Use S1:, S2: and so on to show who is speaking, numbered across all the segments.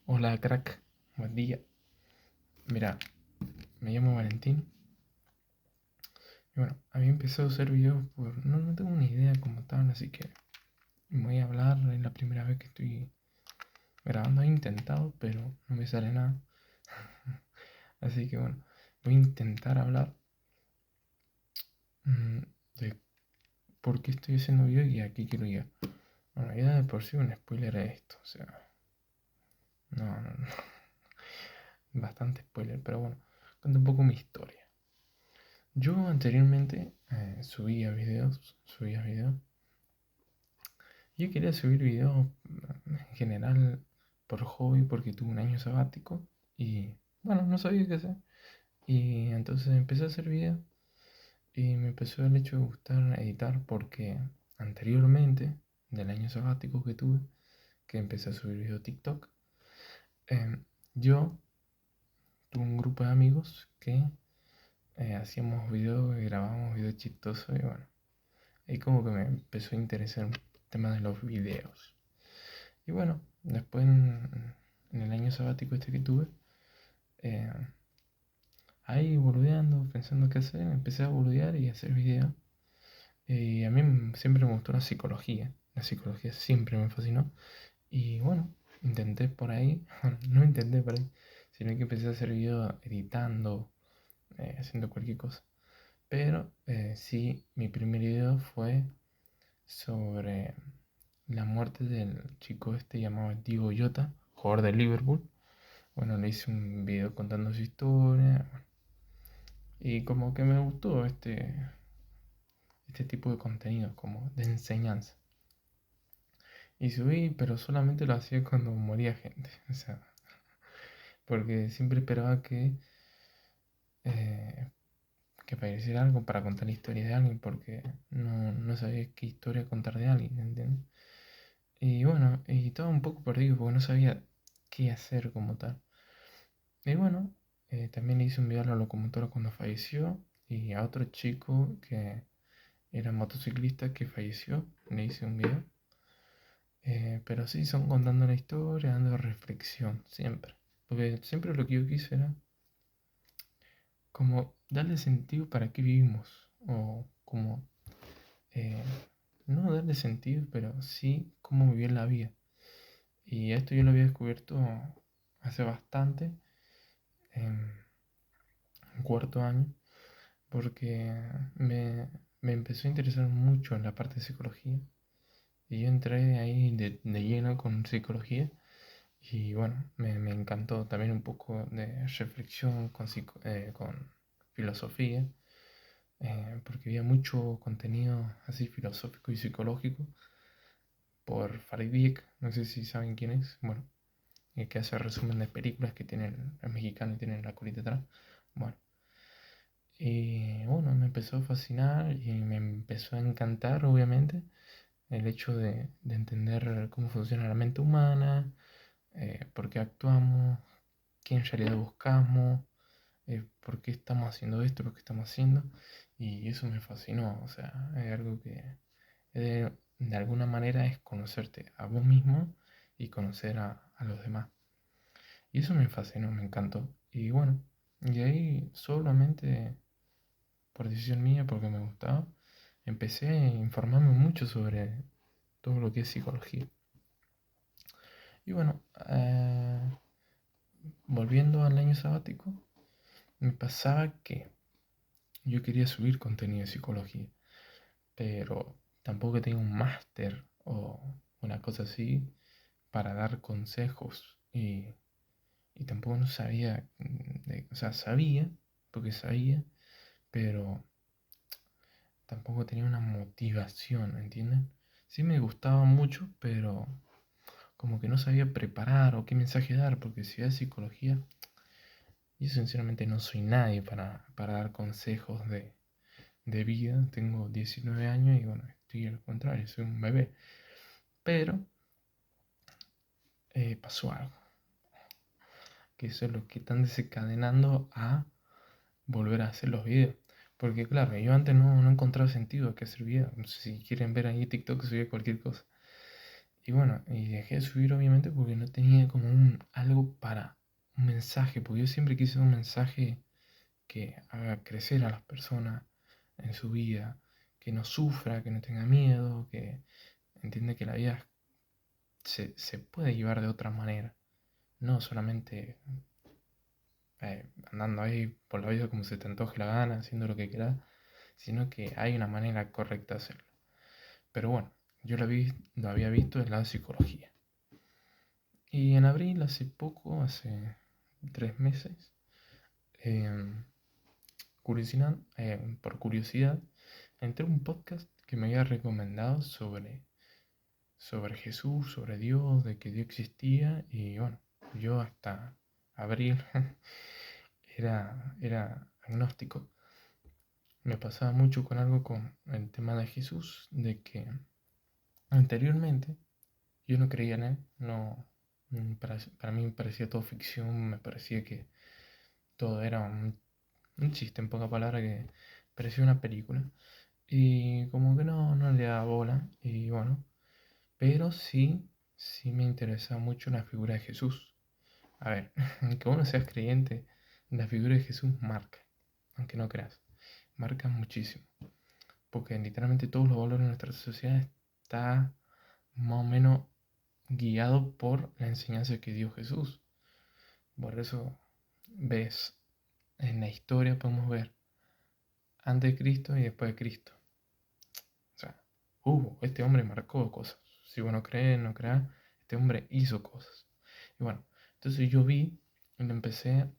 S1: Hola crack, buen día. Mira, me llamo Valentín. Y bueno, había empezado a hacer videos por... No tengo ni idea cómo tal, así que voy a hablar. Es la primera vez que estoy grabando. He intentado, pero no me sale nada. Así que bueno, voy a intentar hablar mm, de por qué estoy haciendo videos y a qué quiero llegar. Bueno, ya de por sí un spoiler es esto. O sea, no. Bastante spoiler, pero bueno, cuento un poco mi historia. Yo anteriormente subía videos. Yo quería subir videos en general por hobby porque tuve un año sabático y bueno, no sabía qué hacer. Y entonces empecé a hacer videos y me empezó el hecho de gustar editar porque anteriormente del año sabático que tuve, que empecé a subir videos a TikTok, eh, yo tuve un grupo de amigos que hacíamos videos y grabábamos videos chistosos y bueno, ahí como que me empezó a interesar el tema de los videos. Y bueno, después en el año sabático este que tuve, eh, ahí boludeando, pensando qué hacer, empecé a boludear y a hacer videos. Y a mí siempre me gustó la psicología. La psicología siempre me fascinó. Y bueno, intenté por ahí, no intenté por ahí, sino que empecé a hacer videos editando, haciendo cualquier cosa. Pero sí, mi primer video fue sobre la muerte del chico este llamado Diego Llota, jugador de Liverpool. Bueno, le hice un video contando su historia y como que me gustó este tipo de contenido, como de enseñanza. Y subí, pero solamente lo hacía cuando moría gente, o sea, porque siempre esperaba eh, que apareciera algo para contar la historia de alguien, porque no sabía qué historia contar de alguien, ¿entiendes? Y bueno, y estaba un poco perdido porque no sabía qué hacer como tal. Y bueno, también le hice un video a la locomotora cuando falleció y a otro chico que era motociclista que falleció, le hice un video. Pero sí, son contando la historia, dando reflexión, siempre. Porque siempre lo que yo quise era como darle sentido para qué vivimos. O como, eh, no darle sentido, pero sí cómo vivir la vida. Y esto yo lo había descubierto hace bastante, en cuarto año, porque me empezó a interesar mucho en la parte de psicología. Y yo entré ahí de lleno con psicología. Y bueno, me encantó también un poco de reflexión con filosofía, porque había mucho contenido así filosófico y psicológico por Farid Dieck, no sé si saben quién es, bueno, que hace resumen de películas que tienen, es mexicano y tienen la colita atrás. Bueno, y bueno, me empezó a fascinar y me empezó a encantar, obviamente, el hecho de entender cómo funciona la mente humana, por qué actuamos, qué en realidad buscamos, por qué estamos haciendo esto, lo que estamos haciendo. Y eso me fascinó, o sea, es algo que de alguna manera es conocerte a vos mismo y conocer a los demás. Y eso me fascinó, me encantó. Y bueno, y ahí solamente por decisión mía, porque me gustaba, empecé a informarme mucho sobre todo lo que es psicología. Y bueno, volviendo al año sabático, me pasaba que yo quería subir contenido de psicología, pero tampoco tenía un máster o una cosa así para dar consejos y tampoco no sabía, o sea, sabía, porque sabía, pero tampoco tenía una motivación, ¿entienden? Sí me gustaba mucho, pero como que no sabía preparar o qué mensaje dar, porque si es psicología, yo sinceramente no soy nadie para dar consejos de vida. Tengo 19 años y bueno, estoy al contrario, soy un bebé. Pero pasó algo, que eso es lo que están desencadenando a volver a hacer los videos. Porque claro, yo antes no encontraba sentido de que hacer videos. No sé si quieren ver ahí TikTok, subía cualquier cosa. Y bueno, y dejé de subir obviamente porque no tenía como algo mensaje, porque yo siempre quise un mensaje que haga crecer a las personas en su vida, que no sufra, que no tenga miedo, que entiende que la vida se puede llevar de otra manera, no solamente andando ahí por la vida como se te antoje la gana, haciendo lo que quieras, sino que hay una manera correcta de hacerlo. Pero bueno, yo lo había visto del lado de psicología. Y en abril, hace poco, hace 3 meses, em, por curiosidad, entré a un podcast que me había recomendado sobre Jesús, sobre Dios, de que Dios existía. Y bueno, yo hasta abril era agnóstico. Me pasaba mucho con algo con el tema de Jesús, de que anteriormente yo no creía en él, no, para mí me parecía todo ficción, me parecía que todo era un chiste, en pocas palabras, que parecía una película. Y como que no le daba bola, y bueno, pero sí me interesa mucho la figura de Jesús. A ver, aunque uno seas creyente, la figura de Jesús marca, aunque no creas, marca muchísimo. Porque literalmente todos los valores de nuestra sociedad está más o menos guiado por la enseñanza que dio Jesús. Por eso ves, en la historia podemos ver antes de Cristo y después de Cristo. O sea, este hombre marcó cosas. Si vos no crees, no creas, este hombre hizo cosas. Y bueno, entonces yo vi y lo empecé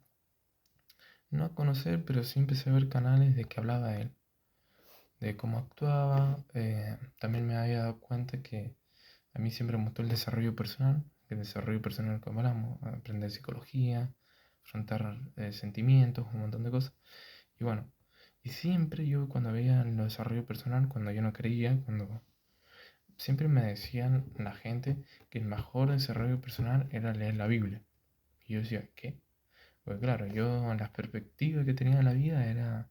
S1: no a conocer, pero sí empecé a ver canales de que hablaba de él, de cómo actuaba. También me había dado cuenta que a mí siempre me gustó el desarrollo personal, el desarrollo personal que hablamos, aprender psicología, afrontar sentimientos, un montón de cosas. Y bueno, y siempre yo cuando veía el desarrollo personal, cuando yo no creía, cuando siempre me decían la gente que el mejor desarrollo personal era leer la Biblia. Y yo decía, ¿qué? Pues claro, yo la perspectiva que tenía de la vida era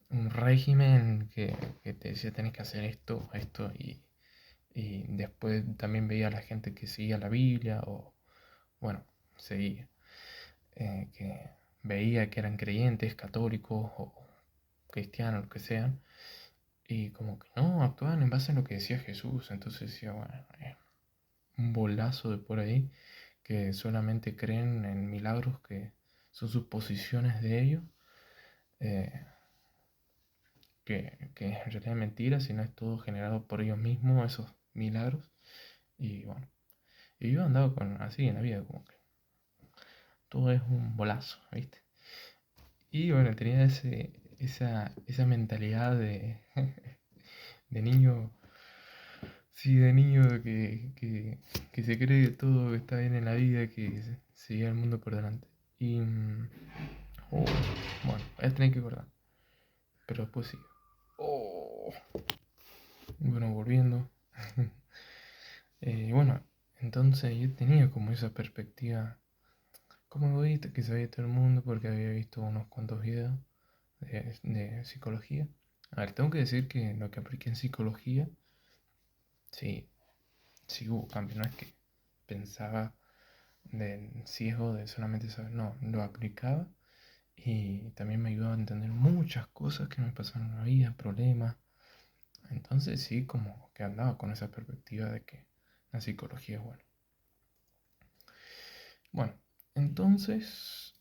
S1: un régimen que te decía tenés que hacer esto, y después también veía a la gente que seguía la Biblia o, bueno, seguía, que veía que eran creyentes, católicos o cristianos, lo que sean, y como que no, actuaban en base a lo que decía Jesús. Entonces decía, bueno, un bolazo de por ahí que solamente creen en milagros que son suposiciones de ellos, eh, que en realidad es mentira, sino es todo generado por ellos mismos, esos milagros. Y bueno, y yo andaba así en la vida, como que todo es un bolazo, ¿viste? Y bueno, tenía esa mentalidad de niño, sí, de niño que se cree que todo está bien en la vida, que se lleva el mundo por delante. Y oh, bueno, voy a tener que acordar, pero después sí. Oh, bueno, volviendo. Bueno, entonces yo tenía como esa perspectiva como egoísta que sabía todo el mundo porque había visto unos cuantos videos de psicología. A ver, tengo que decir que lo que apliqué en psicología, sí, sí hubo cambio, no es que pensaba de ciego de solamente saber, no, lo aplicaba y también me ayudaba a entender muchas cosas que me pasaron en la vida, problemas. Entonces sí, como que andaba con esa perspectiva de que la psicología es buena. Bueno, entonces,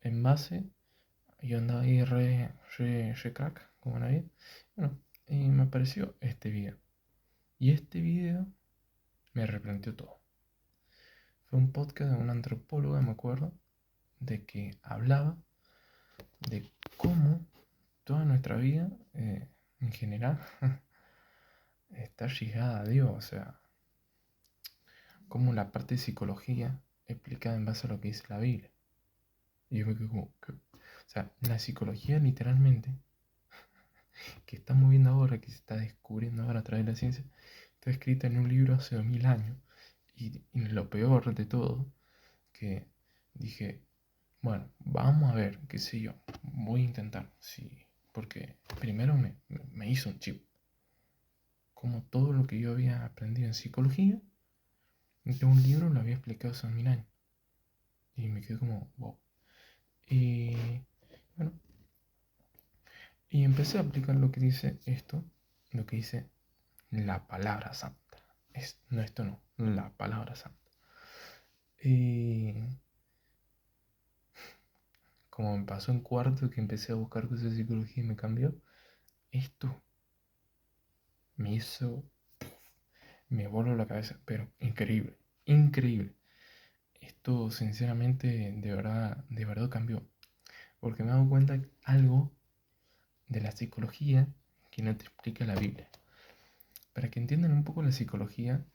S1: en base, yo andaba ahí re crack, como nadie. Bueno, y me apareció este video. Y este video me replanteó todo. Fue un podcast de una antropóloga, me acuerdo, de que hablaba de cómo toda nuestra vida, en general, está ligada a Dios. O sea, cómo la parte de psicología explicada en base a lo que dice la Biblia. Y yo me quedo como, o sea, la psicología literalmente, que estamos viendo ahora, que se está descubriendo ahora a través de la ciencia, está escrita en un libro hace 2000 años. Y lo peor de todo, que dije, bueno, vamos a ver, qué sé yo, voy a intentar, sí, porque primero me hizo un chip, como todo lo que yo había aprendido en psicología, de un libro lo había explicado hace 2000 años. Y me quedé como, wow. Y bueno, y empecé a aplicar lo que dice esto, lo que dice la palabra santa. No, esto no, la palabra santa. Y como me pasó en cuarto, que empecé a buscar cosas de psicología y me cambió, esto me hizo, me voló la cabeza, pero increíble, increíble. Esto sinceramente de verdad cambió, porque me he dado cuenta que algo de la psicología que no te explica la Biblia. Para que entiendan un poco la psicología,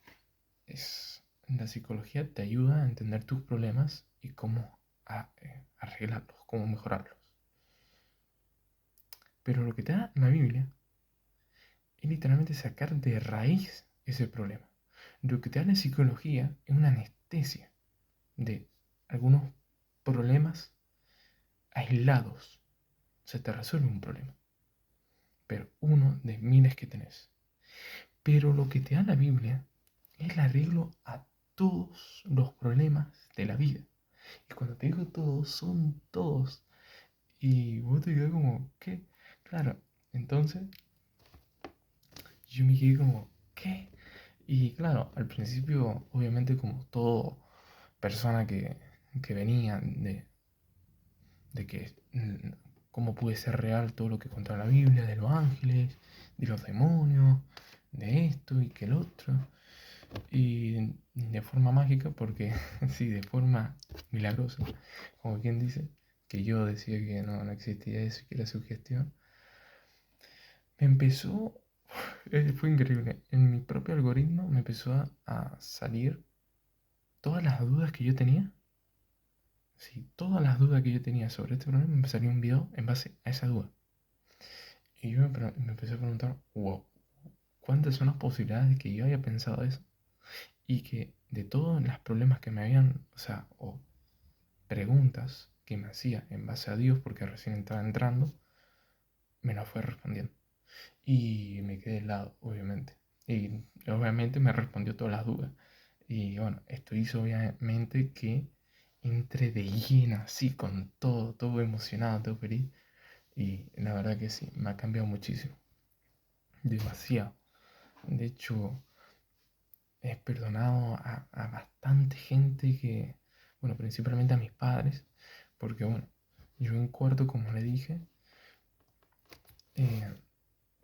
S1: la psicología te ayuda a entender tus problemas y cómo arreglarlos, cómo mejorarlos. Pero lo que te da la Biblia es literalmente sacar de raíz ese problema. Lo que te da la psicología es una anestesia de algunos problemas aislados. Se te resuelve un problema, pero uno de miles que tenés. Pero lo que te da la Biblia es el arreglo a todos los problemas de la vida. Y cuando te digo todos, son todos. Y vos te quedás como, ¿qué? Claro, entonces yo me quedé como, ¿qué? Y claro, al principio, obviamente, como todo persona que venía de que cómo puede ser real todo lo que contaba la Biblia, de los ángeles, de los demonios, de esto y que el otro. Y de forma mágica, porque sí, de forma milagrosa, como quien dice, que yo decía que no existía eso, que era sugestión, me empezó, fue increíble, en mi propio algoritmo me empezó a salir todas las dudas que yo tenía. Sí, todas las dudas que yo tenía sobre este problema me salió un video en base a esa duda. Y yo me empecé a preguntar, wow, ¿cuántas son las posibilidades de que yo haya pensado eso? Y que de todos los problemas que me habían, o sea, o preguntas que me hacía en base a Dios, porque recién estaba entrando, me las fue respondiendo. Y me quedé helado, obviamente. Y obviamente me respondió todas las dudas. Y bueno, esto hizo obviamente que entre de lleno, así, con todo, todo emocionado, todo feliz. Y la verdad que sí, me ha cambiado muchísimo. Demasiado. De hecho, he perdonado a bastante gente que, bueno, principalmente a mis padres, porque bueno, yo en cuarto, como le dije, eh,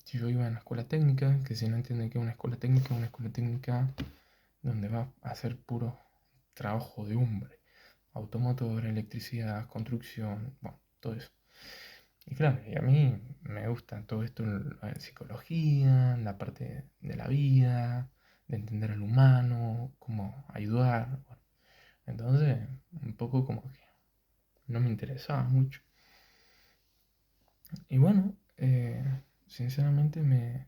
S1: yo iba en la escuela técnica, que si no entienden que es una escuela técnica donde va a hacer puro trabajo de hombre, automotor, electricidad, construcción, bueno, todo eso. Y claro, y a mí me gusta todo esto, la psicología, la parte de la vida, de entender al humano, cómo ayudar. Bueno, entonces, un poco como que no me interesaba mucho. Y bueno, sinceramente me,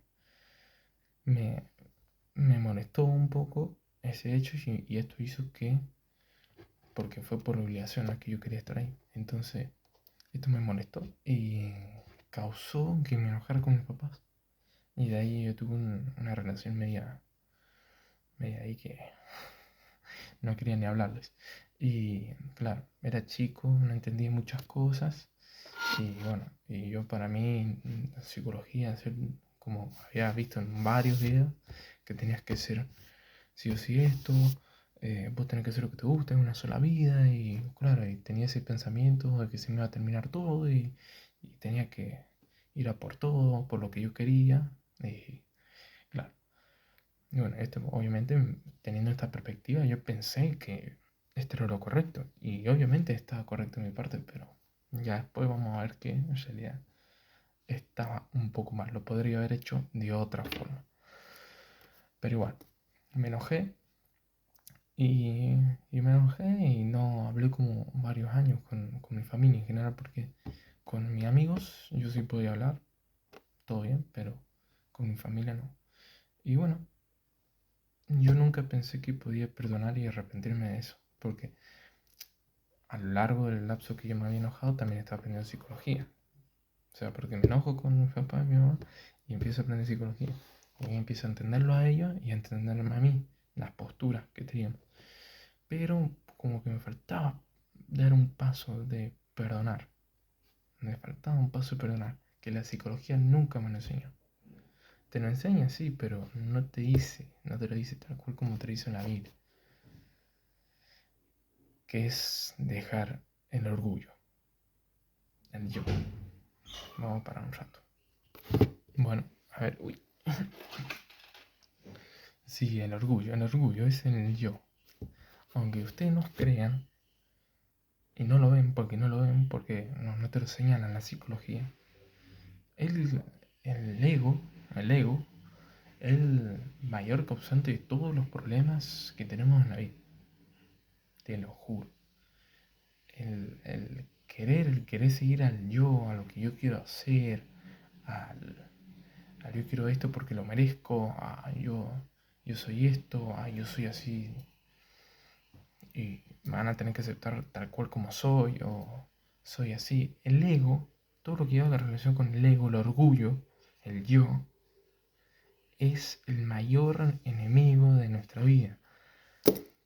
S1: me molestó un poco ese hecho y esto hizo que, porque fue por obligación a que yo quería estar ahí. Entonces, esto me molestó y causó que me enojara con mis papás. Y de ahí yo tuve una relación media ahí que no quería ni hablarles. Y claro, era chico, no entendía muchas cosas. Y bueno, y yo para mí, la psicología, ser, como había visto en varios videos, que tenías que ser sí o sí esto, vos tenés que hacer lo que te gusta en una sola vida. Y claro, y tenía ese pensamiento de que se me iba a terminar todo y tenía que ir a por todo, por lo que yo quería. Y claro. Y bueno, esto, obviamente, teniendo esta perspectiva, yo pensé que esto era lo correcto. Y obviamente estaba correcto en mi parte, pero ya después vamos a ver que en realidad estaba un poco mal. Lo podría haber hecho de otra forma. Pero igual, me enojé y, y me enojé y no hablé como varios años con mi familia en general, porque con mis amigos yo sí podía hablar, todo bien, pero con mi familia no. Y bueno, yo nunca pensé que podía perdonar y arrepentirme de eso, porque a lo largo del lapso que yo me había enojado también estaba aprendiendo psicología. O sea, porque me enojo con mi papá y mi mamá y empiezo a aprender psicología. Y ahí empiezo a entenderlo a ellos y a entenderme a mí, las posturas que teníamos. Pero como que me faltaba dar un paso de perdonar. Me faltaba un paso de perdonar, que la psicología nunca me lo enseñó. Te lo enseña, sí, pero no te lo dice tal cual como te lo dice en la Biblia, que es dejar el orgullo, el yo. Vamos a parar un rato. Bueno, a ver, uy. Sí, el orgullo es el yo. Aunque ustedes no crean, y no lo ven porque no te lo señalan en la psicología, el, el ego, el ego, el mayor causante de todos los problemas que tenemos en la vida. Te lo juro. El querer seguir al yo, a lo que yo quiero hacer, al yo quiero esto porque lo merezco, yo soy esto, yo soy así y me van a tener que aceptar tal cual como soy o soy así. El ego, todo lo que lleva la relación con el ego, el orgullo, el yo, es el mayor enemigo de nuestra vida.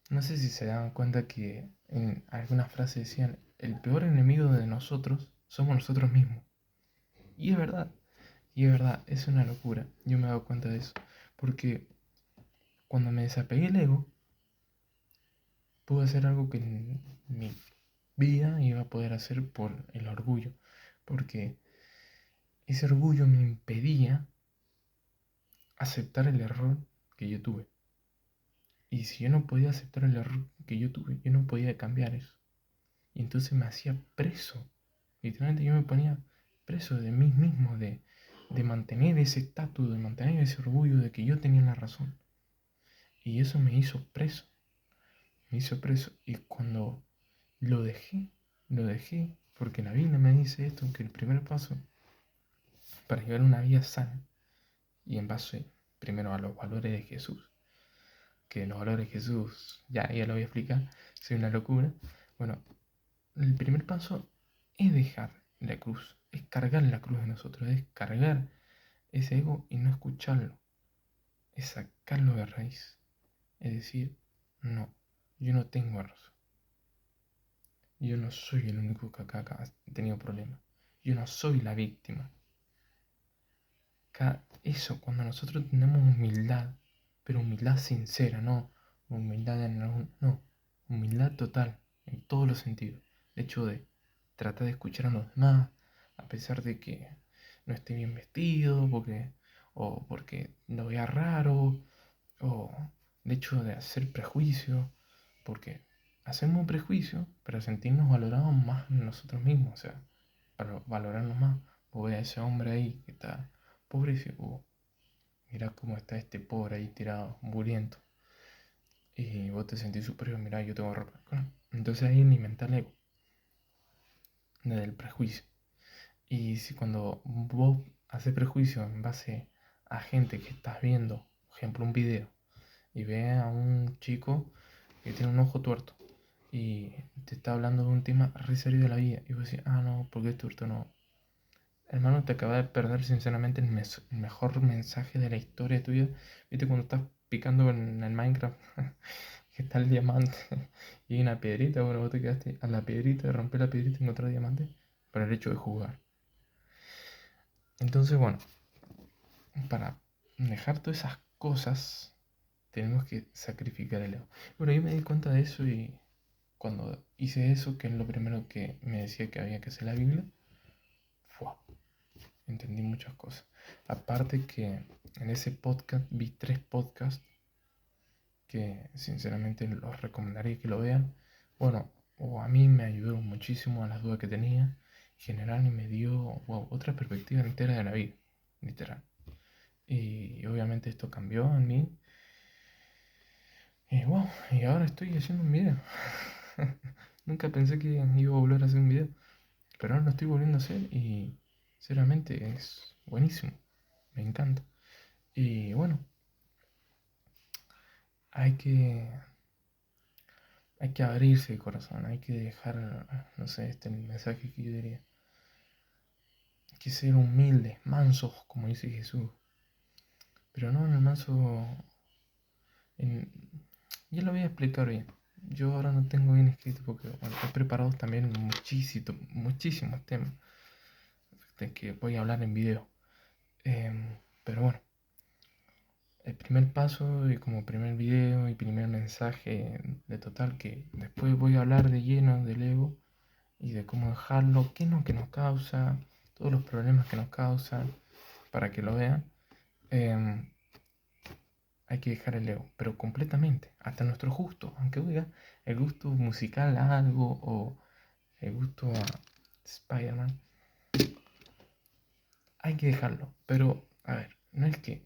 S1: No sé si se dan cuenta que en algunas frases decían, el peor enemigo de nosotros somos nosotros mismos. Y es verdad, es una locura. Yo me he dado cuenta de eso. Porque cuando me desapegué el ego, pude hacer algo que en mi vida iba a poder hacer por el orgullo. Porque ese orgullo me impedía aceptar el error que yo tuve. Y si yo no podía aceptar el error que yo tuve, yo no podía cambiar eso. Y entonces me hacía preso. Literalmente yo me ponía preso de mí mismo, de mantener ese estatus, de mantener ese orgullo de que yo tenía la razón. Y eso me hizo preso. Me hizo preso. Y cuando lo dejé, porque la Biblia me dice esto, que el primer paso para llevar una vida sana y en base primero a los valores de Jesús, que los valores de Jesús, ya lo voy a explicar, soy una locura. Bueno, el primer paso es dejar la cruz, es cargar la cruz de nosotros, es cargar ese ego y no escucharlo, es sacarlo de raíz, es decir, no, yo no tengo razón, yo no soy el único que acá ha tenido problemas, yo no soy la víctima. Eso, cuando nosotros tenemos humildad, pero humildad sincera, no humildad no, humildad total, en todos los sentidos. El hecho de tratar de escuchar a los demás, a pesar de que no esté bien vestido, o porque lo vea raro, o el hecho de hacer prejuicio, porque hacemos un prejuicio para sentirnos valorados más nosotros mismos, o sea, para valorarnos más. O ve a ese hombre ahí que está pobrecito, mira cómo está este pobre ahí tirado, muriendo. Y vos te sentís superior, mira, yo tengo ropa. Bueno, entonces ahí alimenta el ego, desde el prejuicio. Y si cuando vos haces prejuicio en base a gente que estás viendo, por ejemplo, un video, y ve a un chico que tiene un ojo tuerto y te está hablando de un tema re serio de la vida, y vos decís, no, porque es tuerto, no. Hermano, te acaba de perder sinceramente el mejor mensaje de la historia tuya. ¿Viste cuando estás picando en el Minecraft? Que está el diamante y hay una piedrita, bueno, vos te quedaste a la piedrita, romper la piedrita y encontrar diamante por el hecho de jugar. Entonces, bueno, para dejar todas esas cosas, tenemos que sacrificar el ego. Bueno, yo me di cuenta de eso y cuando hice eso, que es lo primero que me decía que había que hacer la Biblia, ¡fua! Entendí muchas cosas. Aparte que en ese podcast vi 3 podcasts que sinceramente los recomendaría que lo vean. Bueno, o a mí me ayudó muchísimo a las dudas que tenía en general y me dio otra perspectiva entera de la vida, literal. Y obviamente esto cambió en mí. Y ahora estoy haciendo un video. Nunca pensé que iba a volver a hacer un video, pero ahora lo estoy volviendo a hacer y sinceramente es buenísimo. Me encanta. Y bueno, hay que, hay que abrirse el corazón, hay que dejar, no sé, este mensaje que yo diría. Hay que ser humildes, mansos, como dice Jesús. Pero no en el manso. En, ya lo voy a explicar bien. yo ahora no tengo bien escrito porque bueno, he preparado también muchísimos temas de que voy a hablar en video. Pero bueno, el primer paso y como primer video y primer mensaje de total que después voy a hablar de lleno del ego y de cómo dejarlo, qué es lo que nos causa, todos los problemas que nos causan, para que lo vean. Hay que dejar el ego, pero completamente, hasta nuestro gusto, aunque oiga el gusto musical a algo o el gusto a Spider-Man, hay que dejarlo. Pero, a ver, no es que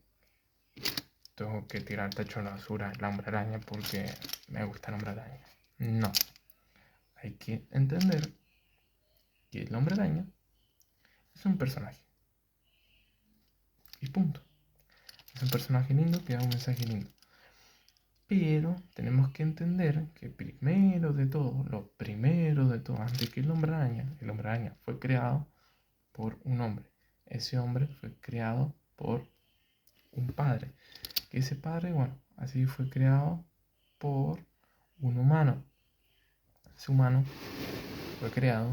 S1: tengo que tirar al tacho a la basura el hombre araña porque me gusta el hombre araña. No, hay que entender que el hombre araña es un personaje. Y punto. Es un personaje lindo que da un mensaje lindo. Pero tenemos que entender que primero de todo, lo primero de todo, antes que el hombre araña fue creado por un hombre. Ese hombre fue creado por un padre. Que ese padre, bueno, así fue creado por un humano. Ese humano fue creado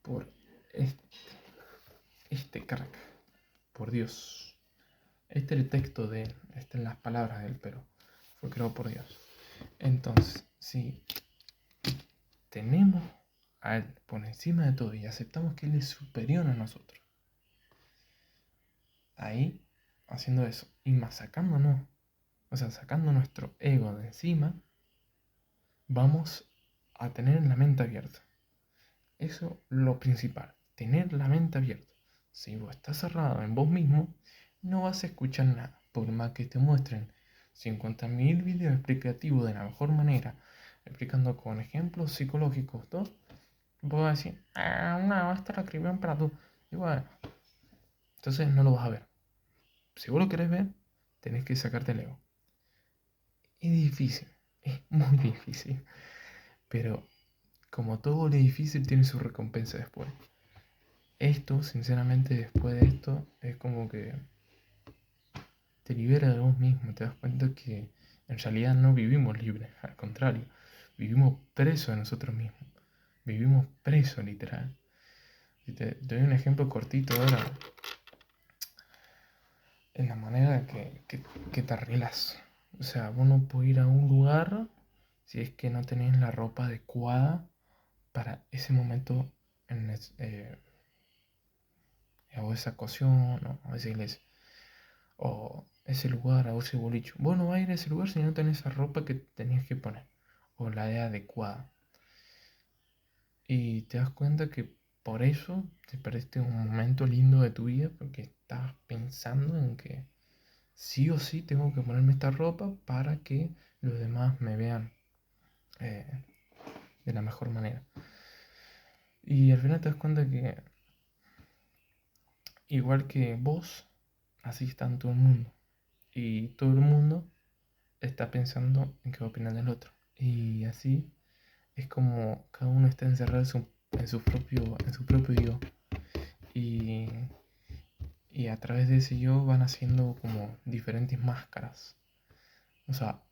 S1: por este crack, por Dios. Este es el texto de él, estas son las palabras de él, pero fue creado por Dios. Entonces, si tenemos a él por encima de todo y aceptamos que él es superior a nosotros, ahí, haciendo eso y masacrándonos, o sea, sacando nuestro ego de encima, vamos a tener la mente abierta. Eso es lo principal, tener la mente abierta. Si vos estás cerrado en vos mismo, no vas a escuchar nada, por más que te muestren 50.000 videos explicativos de la mejor manera, explicando con ejemplos psicológicos, todo. Vos vas a decir, no, esto lo escribieron para tú. Y bueno, entonces no lo vas a ver. Si vos lo querés ver, tenés que sacarte el ego. Es difícil, es muy difícil. Pero como todo lo difícil tiene su recompensa después. Esto, sinceramente, después de esto, es como que te libera de vos mismo. Te das cuenta que en realidad no vivimos libres, al contrario, vivimos presos de nosotros mismos. Vivimos presos, literal. Y te doy un ejemplo cortito ahora, en la manera que te arreglas. O sea, vos no podés ir a un lugar si es que no tenés la ropa adecuada para ese momento en o esa ocasión o esa iglesia o ese lugar o ese bolicho. Vos no vas a ir a ese lugar si no tenés esa ropa que tenías que poner o la de adecuada. Y te das cuenta que por eso te perdiste un momento lindo de tu vida porque estabas pensando en que sí o sí tengo que ponerme esta ropa para que los demás me vean eh, de la mejor manera. Y al final te das cuenta que igual que vos, así está en todo el mundo. Y todo el mundo está pensando en qué va a opinar del otro. Y así es como cada uno está encerrado en su propio yo. Y, y a través de ese yo van haciendo como diferentes máscaras. O sea,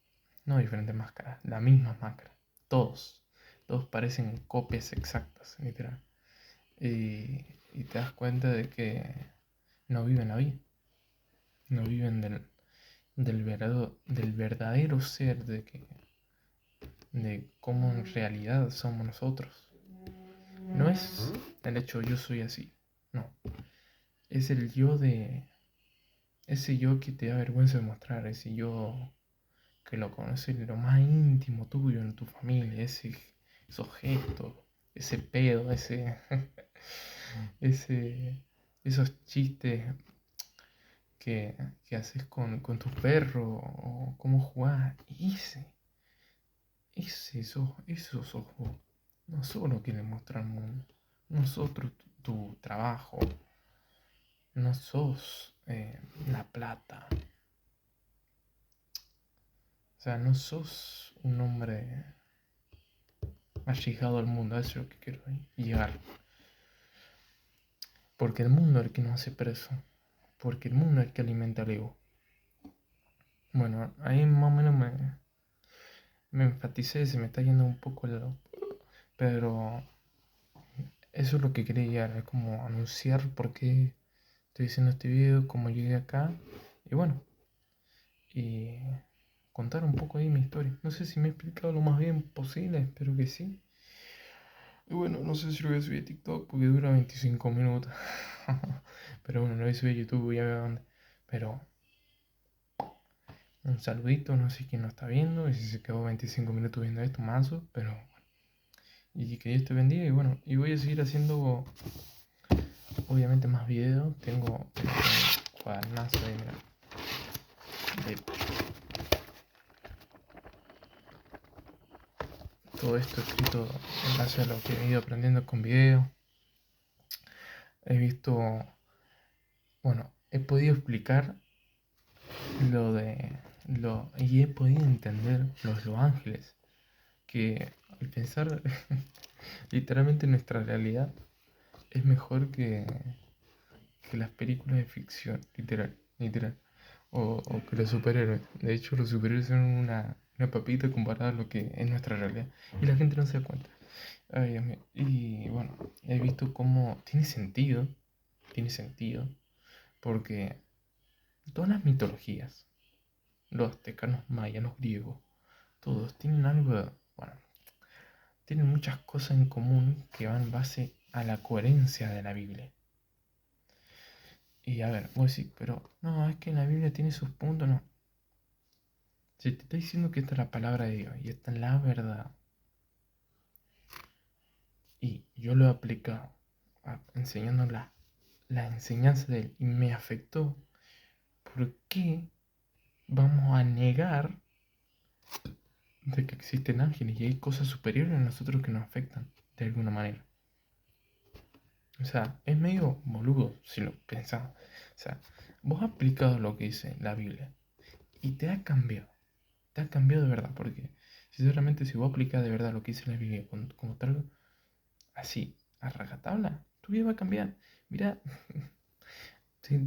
S1: no diferentes máscaras, la misma máscara. Todos. Todos parecen copias exactas, literal. Y te das cuenta de que no viven la vida. No viven del verdadero ser, de cómo en realidad somos nosotros. No es el hecho yo soy así. No. Es el yo de... Ese yo que te da vergüenza de mostrar. Ese yo que lo conoce en lo más íntimo tuyo, en tu familia. Esos gestos. Ese pedo. Ese, esos chistes que haces con tu perro. O cómo jugás. Esos ojos no solo quieren mostrar al mundo, nosotros, tu trabajo, no sos la plata, o sea, no sos un hombre allegado al mundo, eso es lo que quiero llegar, porque el mundo es el que nos hace preso, porque el mundo es el que alimenta el ego. Bueno, ahí más o menos me enfaticé, se me está yendo un poco pero eso es lo que quería llegar, es como anunciar por qué estoy haciendo este video, cómo llegué acá, y bueno, y contar un poco ahí mi historia. No sé si me he explicado lo más bien posible, espero que sí. Y bueno, no sé si lo voy a subir a TikTok porque dura 25 minutos. Pero bueno, lo voy a subir a YouTube, ya veo dónde. Pero un saludito, no sé quién lo está viendo y si se quedó 25 minutos viendo esto, mazo, pero bueno. Y que Dios te bendiga y bueno, y voy a seguir haciendo obviamente más videos. Tengo un cuadernazo ahí, mira, de todo esto escrito en base a lo que he ido aprendiendo con videos. He visto, bueno, he podido explicar y he podido entender los ángeles, que al pensar literalmente nuestra realidad es mejor que las películas de ficción, literal, o que los superhéroes. De hecho, los superhéroes son una papita comparada a lo que es nuestra realidad, y la gente no se da cuenta. Ay, Dios mío. Y bueno, he visto cómo tiene sentido, porque todas las mitologías, los aztecas, los mayas, los griegos, todos tienen algo, bueno, tienen muchas cosas en común que van en base a la coherencia de la Biblia. Y a ver, vos decís, pero no, es que la Biblia tiene sus puntos, no. Si te está diciendo que esta es la palabra de Dios y esta es la verdad, y yo lo he aplicado enseñando la enseñanza de él y me afectó, ¿por qué vamos a negar de que existen ángeles y hay cosas superiores a nosotros que nos afectan de alguna manera? O sea, es medio boludo si lo pensás. O sea, vos has aplicado lo que dice la Biblia y te ha cambiado. Te ha cambiado de verdad, porque sinceramente si vos aplicas de verdad lo que dice la Biblia como tal, así, a rajatabla, tu vida va a cambiar. Mira,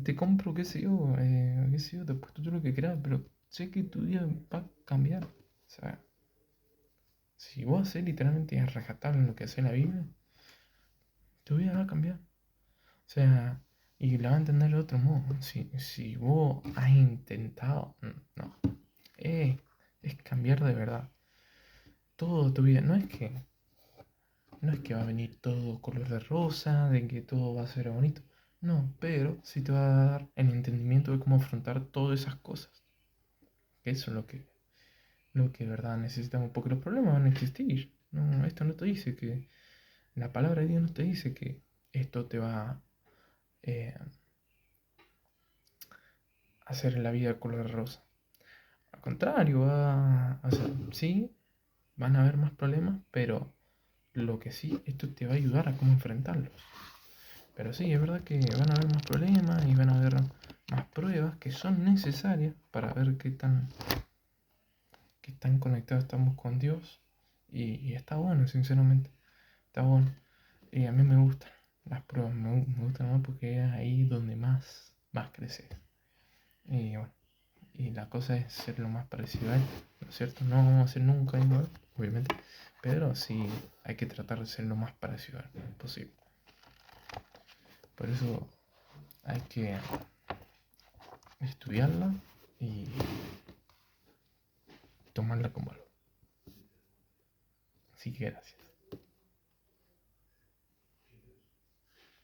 S1: te compro, qué sé yo, después tú lo que quieras, pero sé que tu vida va a cambiar. O sea, si vos haces literalmente a rajatabla en lo que hace la Biblia, tu vida va a cambiar. O sea, y la va a entender de otro modo. Si vos has intentado, no, eh, es cambiar de verdad todo tu vida. No es que va a venir todo color de rosa, de que todo va a ser bonito. No, pero sí te va a dar el entendimiento de cómo afrontar todas esas cosas. Eso es lo que de verdad necesitamos, porque los problemas van a existir. No, esto no te dice que, la palabra de Dios no te dice que esto te va eh, a hacer la vida color de rosa. Al contrario, o sea, sí, van a haber más problemas, pero lo que sí, esto te va a ayudar a cómo enfrentarlos. Pero sí, es verdad que van a haber más problemas y van a haber más pruebas que son necesarias para ver qué tan conectados estamos con Dios. Y está bueno, sinceramente. Está bueno. Y a mí me gustan las pruebas, me gustan más porque es ahí donde más creces. Y bueno, y la cosa es ser lo más parecido a Él, ¿no es cierto? No vamos a ser nunca igual, obviamente, pero sí hay que tratar de ser lo más parecido a Él posible. Por eso hay que estudiarla y tomarla como algo. Así que gracias.